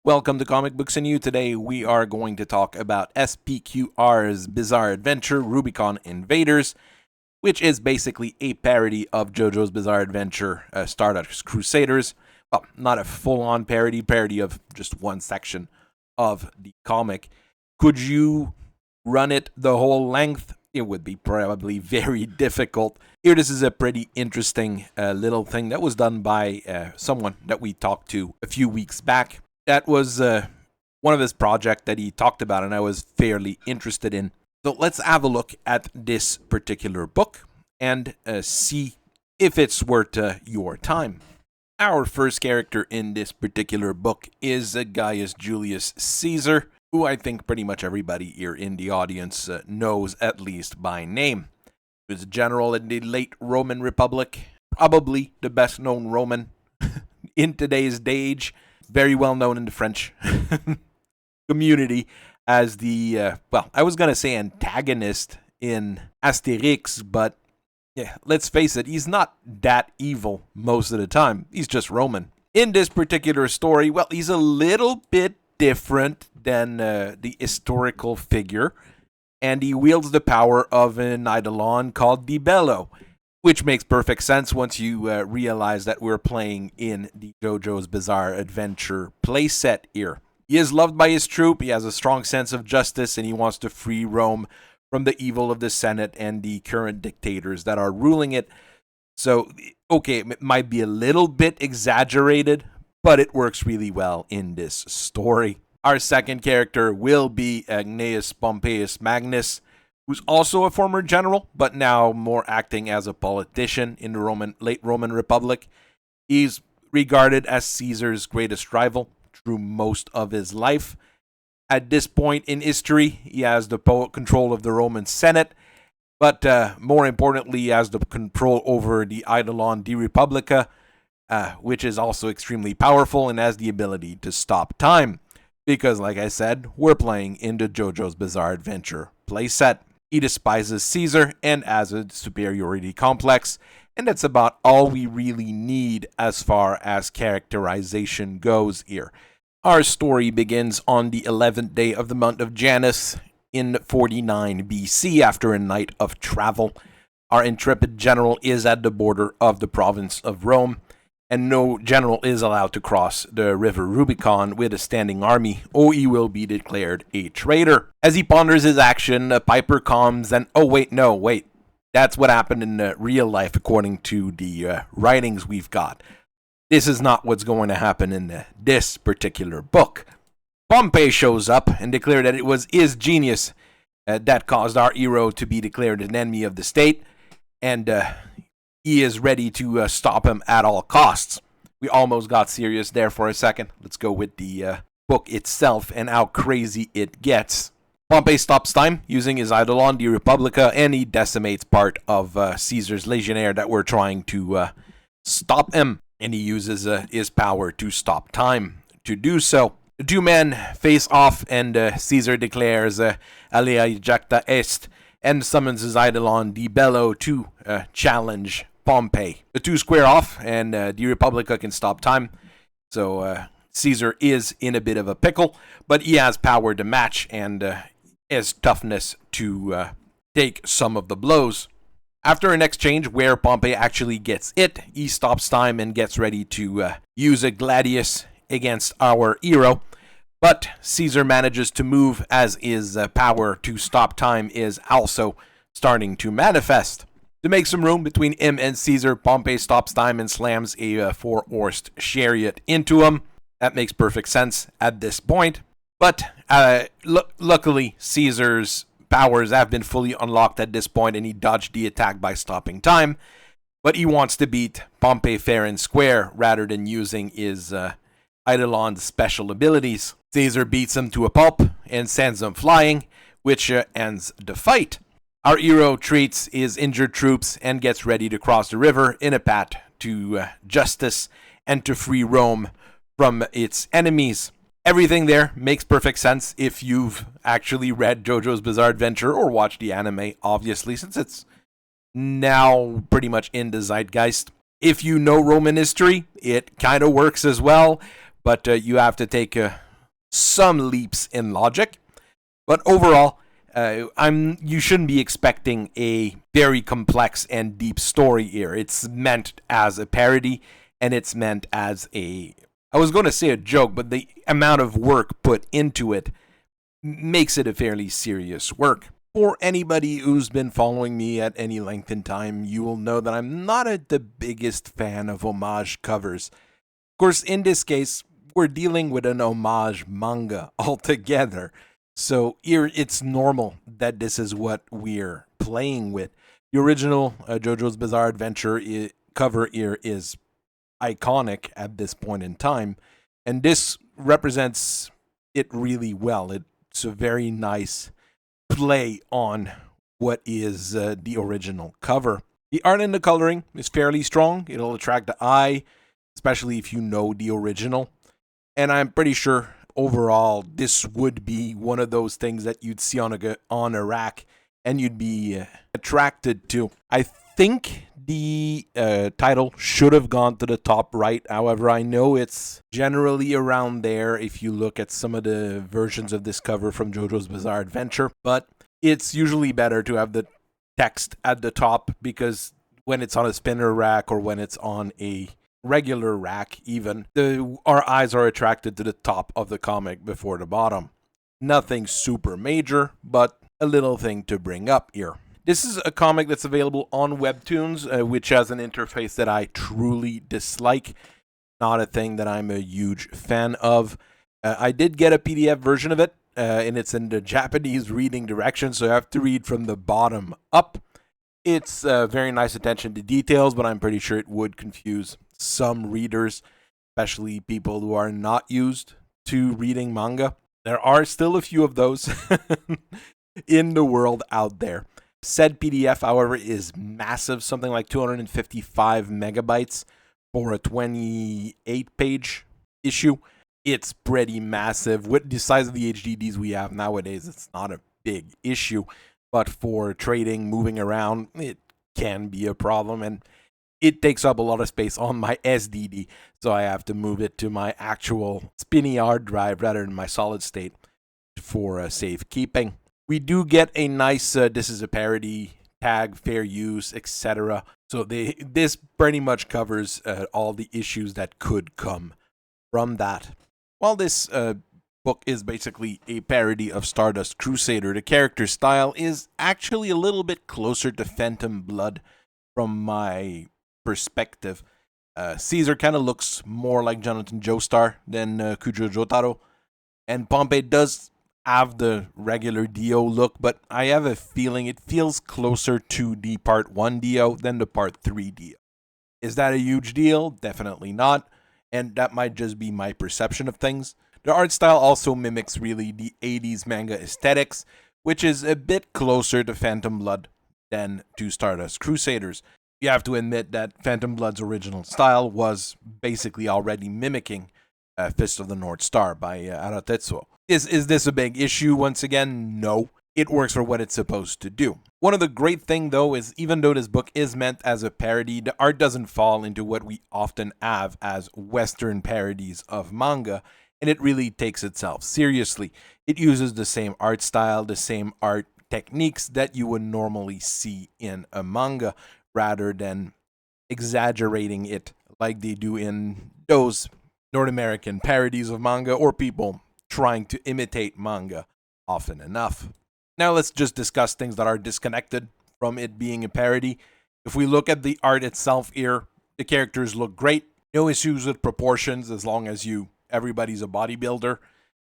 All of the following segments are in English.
Welcome to Comic Books and You. Today we are going to talk about SPQR's Bizarre Adventure, Rubicon Invaders, which is basically a parody of JoJo's Bizarre Adventure, Stardust Crusaders. Well, not a full-on parody of just one section of the comic. Could you run it the whole length? It would be probably very difficult. Here, this is a pretty interesting little thing that was done by someone that we talked to a few weeks back. That was one of his projects that he talked about, and I was fairly interested in. So let's have a look at this particular book and see if it's worth your time. Our first character in this particular book is Gaius Julius Caesar, who I think pretty much everybody here in the audience knows at least by name. He was a general in the late Roman Republic, probably the best known Roman in today's age. Very well known in the French community as the, I was going to say antagonist in Asterix, but yeah, let's face it, he's not that evil most of the time. He's just Roman. In this particular story, well, he's a little bit different than the historical figure, and he wields the power of an eidolon called the Bello, which makes perfect sense once you realize that we're playing in the JoJo's Bizarre Adventure playset here. He is loved by his troop, he has a strong sense of justice, and he wants to free Rome from the evil of the Senate and the current dictators that are ruling it. So, okay, it might be a little bit exaggerated, but it works really well in this story. Our second character will be Gnaeus Pompeius Magnus, who's also a former general, but now more acting as a politician in the late Roman Republic. He's regarded as Caesar's greatest rival through most of his life. At this point in history, he has the control of the Roman Senate, but more importantly, he has the control over the Eidolon De Republica, which is also extremely powerful and has the ability to stop time. Because, like I said, we're playing in the JoJo's Bizarre Adventure playset. He despises Caesar and has a superiority complex, and that's about all we really need as far as characterization goes here. Our story begins on the 11th day of the month of Janus in 49 BC after a night of travel. Our intrepid general is at the border of the province of Rome, and no general is allowed to cross the river Rubicon with a standing army, or he will be declared a traitor. As he ponders his action, a piper comes and, wait, that's what happened in real life according to the writings we've got. This is not what's going to happen in this particular book. Pompey shows up and declared that it was his genius that caused our hero to be declared an enemy of the state, and he is ready to stop him at all costs. We almost got serious there for a second. Let's go with the book itself and how crazy it gets. Pompey stops time using his Eidolon De Republica, and he decimates part of Caesar's legionnaire that were trying to stop him. And he uses his power to stop time to do so. The two men face off, and Caesar declares Alea Ejecta Est, and summons his Eidolon De Bello to challenge Pompey. The two square off, and De Republica can stop time. So Caesar is in a bit of a pickle, but he has power to match and has toughness to take some of the blows. After an exchange where Pompey actually gets it, he stops time and gets ready to use a gladius against our hero. But Caesar manages to move as his power to stop time is also starting to manifest. To make some room between him and Caesar, Pompey stops time and slams a four-horsed chariot into him. That makes perfect sense at this point. But luckily, Caesar's powers have been fully unlocked at this point, and he dodged the attack by stopping time. But he wants to beat Pompey fair and square rather than using his Eidolon's special abilities. Caesar beats him to a pulp and sends him flying, which ends the fight. Our hero treats his injured troops and gets ready to cross the river in a path to justice and to free Rome from its enemies. Everything there makes perfect sense if you've actually read JoJo's Bizarre Adventure or watched the anime, obviously, since it's now pretty much in the zeitgeist. If you know Roman history, it kind of works as well, but you have to take some leaps in logic, but overall, you shouldn't be expecting a very complex and deep story here. It's meant as a parody, and it's meant as I was going to say a joke, but the amount of work put into it makes it a fairly serious work. For anybody who's been following me at any length in time, you will know that I'm not the biggest fan of homage covers. Of course, in this case, we're dealing with an homage manga altogether. So here it's normal that this is what we're playing with. The original JoJo's Bizarre Adventure cover here is iconic at this point in time, and this represents it really well. It's a very nice play on what is the original cover. The art and the coloring is fairly strong. It'll attract the eye, especially if you know the original. And I'm pretty sure overall this would be one of those things that you'd see on a rack and you'd be attracted to. I think the title should have gone to the top right. However, I know it's generally around there if you look at some of the versions of this cover from JoJo's Bizarre Adventure. But it's usually better to have the text at the top, because when it's on a spinner rack or when it's on a regular rack even, our eyes are attracted to the top of the comic before the bottom. Nothing super major, but a little thing to bring up here. This is a comic that's available on Webtoons, which has an interface that I truly dislike. Not a thing that I'm a huge fan of. I did get a PDF version of it, and it's in the Japanese reading direction, so I have to read from the bottom up. It's very nice attention to details, but I'm pretty sure it would confuse some readers, especially people who are not used to reading manga. There are still a few of those in the world out there. Said PDF, however, is massive, something like 255 megabytes for a 28-page issue. It's pretty massive. With the size of the HDDs we have nowadays, it's not a big issue. But for trading, moving around, it can be a problem. And it takes up a lot of space on my SDD. So I have to move it to my actual spinny hard drive rather than my solid state for safekeeping. We do get a nice, this is a parody tag, fair use, etc. So this pretty much covers all the issues that could come from that. While this book is basically a parody of Stardust Crusader, the character style is actually a little bit closer to Phantom Blood from my perspective. Caesar kind of looks more like Jonathan Joestar than Kujo Jotaro, and Pompey does have the regular Dio look, but I have a feeling it feels closer to the Part 1 Dio than the Part 3 Dio. Is that a huge deal? Definitely not, and that might just be my perception of things. The art style also mimics really the 80s manga aesthetics, which is a bit closer to Phantom Blood than to Stardust Crusaders. You have to admit that Phantom Blood's original style was basically already mimicking Fist of the North Star by Aratetsuo. Is this a big issue? Once again, no. It works for what it's supposed to do. One of the great things, though, is even though this book is meant as a parody, the art doesn't fall into what we often have as Western parodies of manga, and it really takes itself seriously. It uses the same art style, the same art techniques that you would normally see in a manga, rather than exaggerating it like they do in those North American parodies of manga or people trying to imitate manga often enough. Now let's just discuss things that are disconnected from it being a parody. If we look at the art itself here, the characters look great. No issues with proportions as long as everybody's a bodybuilder.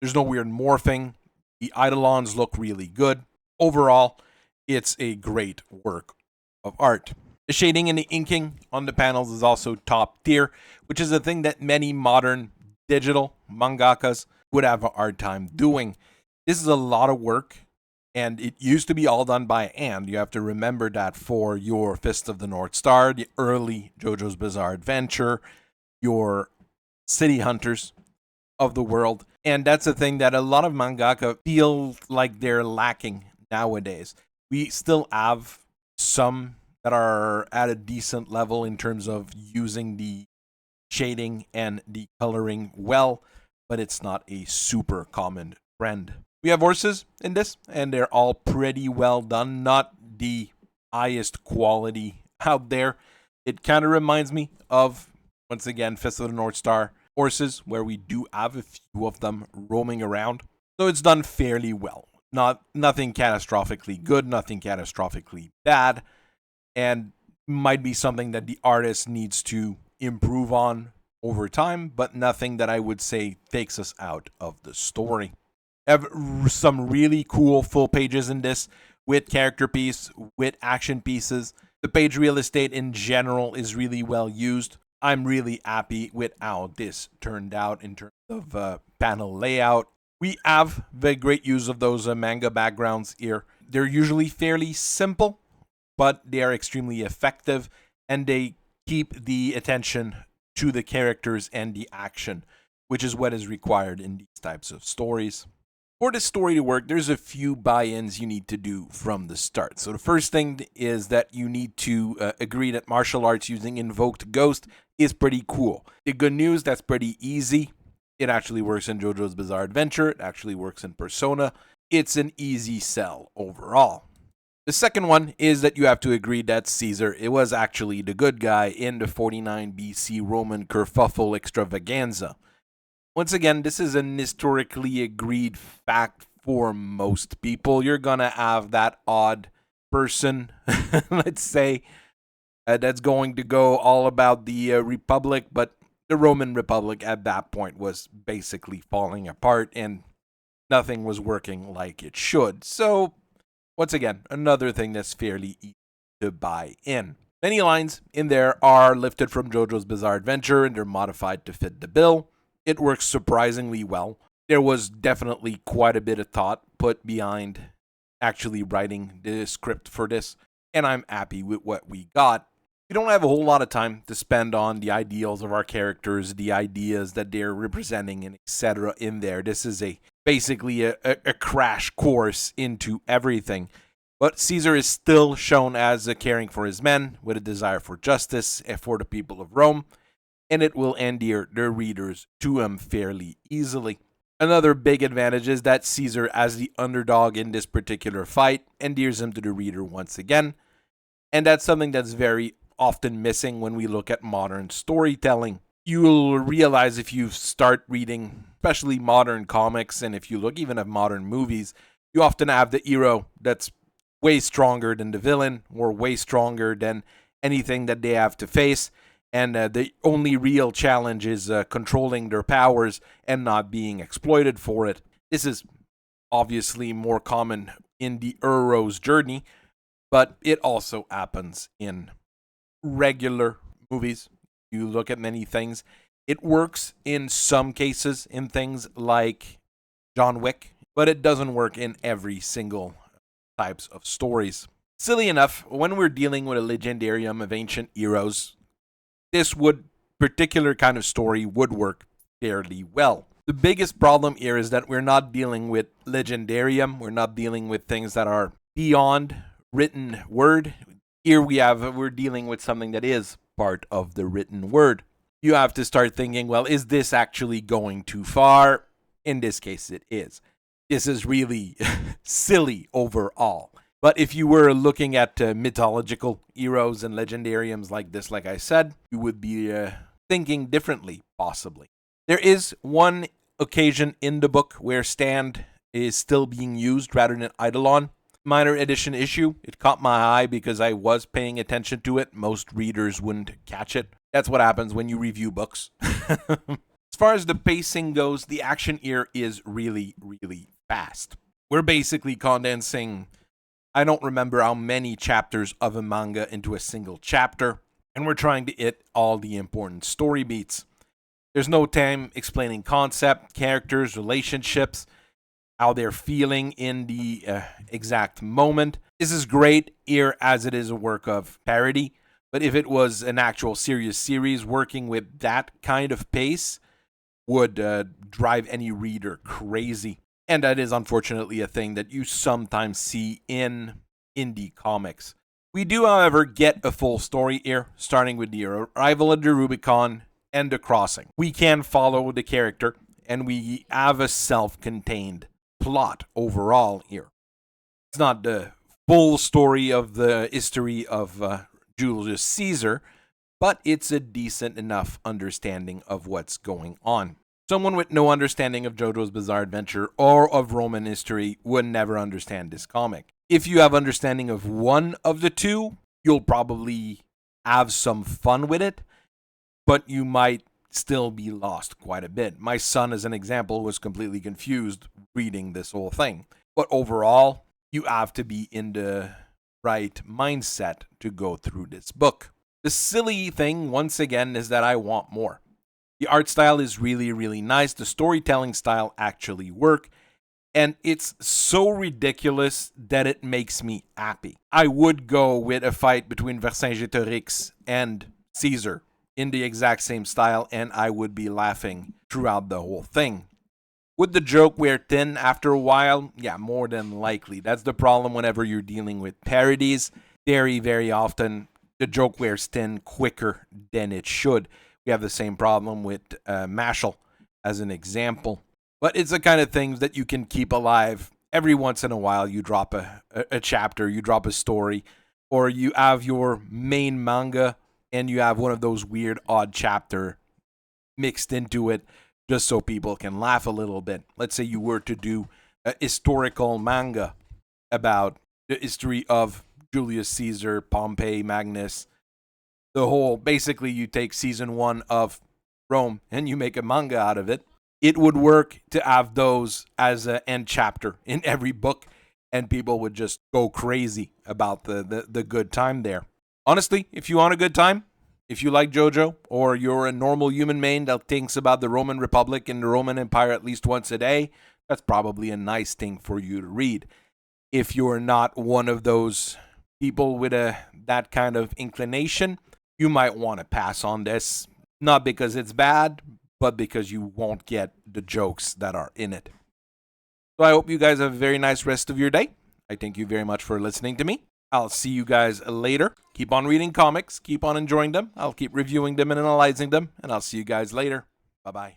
There's no weird morphing. The eidolons look really good. Overall, it's a great work of art. The shading and the inking on the panels is also top tier, which is a thing that many modern digital mangakas would have a hard time doing. This is a lot of work, and it used to be all done by hand. You have to remember that for your Fist of the North Star, the early JoJo's Bizarre Adventure, your City Hunters of the world. And that's a thing that a lot of mangaka feel like they're lacking nowadays. We still have some that are at a decent level in terms of using the shading and the coloring well, but it's not a super common trend. We have horses in this, and they're all pretty well done. Not the highest quality out there. It kind of reminds me of, once again, Fist of the North Star horses, where we do have a few of them roaming around. So it's done fairly well. Nothing catastrophically good, nothing catastrophically bad, and might be something that the artist needs to improve on over time, but nothing that I would say takes us out of the story. I have some really cool full pages in this with character piece, with action pieces. The page real estate in general is really well used. I'm really happy with how this turned out in terms of panel layout. We have the great use of those manga backgrounds here. They're usually fairly simple, but they are extremely effective, and they keep the attention to the characters and the action, which is what is required in these types of stories. For this story to work, there's a few buy-ins you need to do from the start. So the first thing is that you need to agree that martial arts using Invoked Ghost is pretty cool. The good news, that's pretty easy. It actually works in JoJo's Bizarre Adventure. It actually works in Persona. It's an easy sell overall. The second one is that you have to agree that Caesar, it was actually the good guy in the 49 BC Roman kerfuffle extravaganza. Once again, this is an historically agreed fact for most people. You're gonna have that odd person, let's say, that's going to go all about the Republic, but the Roman Republic at that point was basically falling apart and nothing was working like it should. So, once again, another thing that's fairly easy to buy in. Many lines in there are lifted from JoJo's Bizarre Adventure and they're modified to fit the bill. It works surprisingly well. There was definitely quite a bit of thought put behind actually writing the script for this, and I'm happy with what we got. We don't have a whole lot of time to spend on the ideals of our characters, the ideas that they're representing, and etc. in there. This is basically a crash course into everything. But Caesar is still shown as caring for his men, with a desire for justice for the people of Rome, and it will endear their readers to him fairly easily. Another big advantage is that Caesar, as the underdog in this particular fight, endears him to the reader once again, and that's something that's very often missing when we look at modern storytelling. You'll realize if you start reading, especially modern comics, and if you look even at modern movies, you often have the hero that's way stronger than the villain, or way stronger than anything that they have to face, and the only real challenge is controlling their powers and not being exploited for it. This is obviously more common in the hero's journey, but it also happens in regular movies. You look at many things. It works in some cases in things like John Wick, but it doesn't work in every single types of stories. Silly enough, when we're dealing with a legendarium of ancient heroes, this particular kind of story would work fairly well. The biggest problem here is that we're not dealing with legendarium. We're not dealing with things that are beyond written word. Here we're dealing with something that is part of the written word. You have to start thinking, well, is this actually going too far? In this case, it is. This is really silly overall. But if you were looking at mythological heroes and legendariums like this, like I said, you would be thinking differently, possibly. There is one occasion in the book where stand is still being used rather than eidolon. Minor edition issue. It caught my eye because I was paying attention to it. Most readers wouldn't catch it. That's what happens when you review books. As far as the pacing goes, the action here is really, really fast. We're basically condensing, I don't remember how many chapters of a manga into a single chapter, and we're trying to hit all the important story beats. There's no time explaining concept, characters, relationships, how they're feeling in the exact moment. This is great here as it is a work of parody, but if it was an actual serious series, working with that kind of pace would drive any reader crazy. And that is unfortunately a thing that you sometimes see in indie comics. We do, however, get a full story here, starting with the arrival of the Rubicon and the crossing. We can follow the character and we have a self-contained plot overall here. It's not the full story of the history of Julius Caesar, but it's a decent enough understanding of what's going on. Someone with no understanding of JoJo's Bizarre Adventure or of Roman history would never understand this comic. If you have understanding of one of the two, you'll probably have some fun with it, but you might still be lost quite a bit. My son, as an example, was completely confused reading this whole thing. But overall, you have to be in the right mindset to go through this book. The silly thing, once again, is that I want more. The art style is really, really nice. The storytelling style actually works. And it's so ridiculous that it makes me happy. I would go with a fight between Vercingétorix and Caesar in the exact same style, and I would be laughing throughout the whole thing. Would the joke wear thin after a while? Yeah, more than likely. That's the problem whenever you're dealing with parodies. Very, very often, the joke wears thin quicker than it should. We have the same problem with Mashal as an example. But it's the kind of things that you can keep alive. Every once in a while, you drop a chapter, you drop a story, or you have your main manga and you have one of those weird odd chapter mixed into it just so people can laugh a little bit. Let's say you were to do a historical manga about the history of Julius Caesar, Pompey, Magnus. Basically you take season 1 of Rome and you make a manga out of it. It would work to have those as an end chapter in every book, and people would just go crazy about the good time there. Honestly, if you want a good time, if you like JoJo, or you're a normal human being that thinks about the Roman Republic and the Roman Empire at least once a day, that's probably a nice thing for you to read. If you're not one of those people with that kind of inclination, you might want to pass on this. Not because it's bad, but because you won't get the jokes that are in it. So I hope you guys have a very nice rest of your day. I thank you very much for listening to me. I'll see you guys later. Keep on reading comics. Keep on enjoying them. I'll keep reviewing them and analyzing them. And I'll see you guys later. Bye-bye.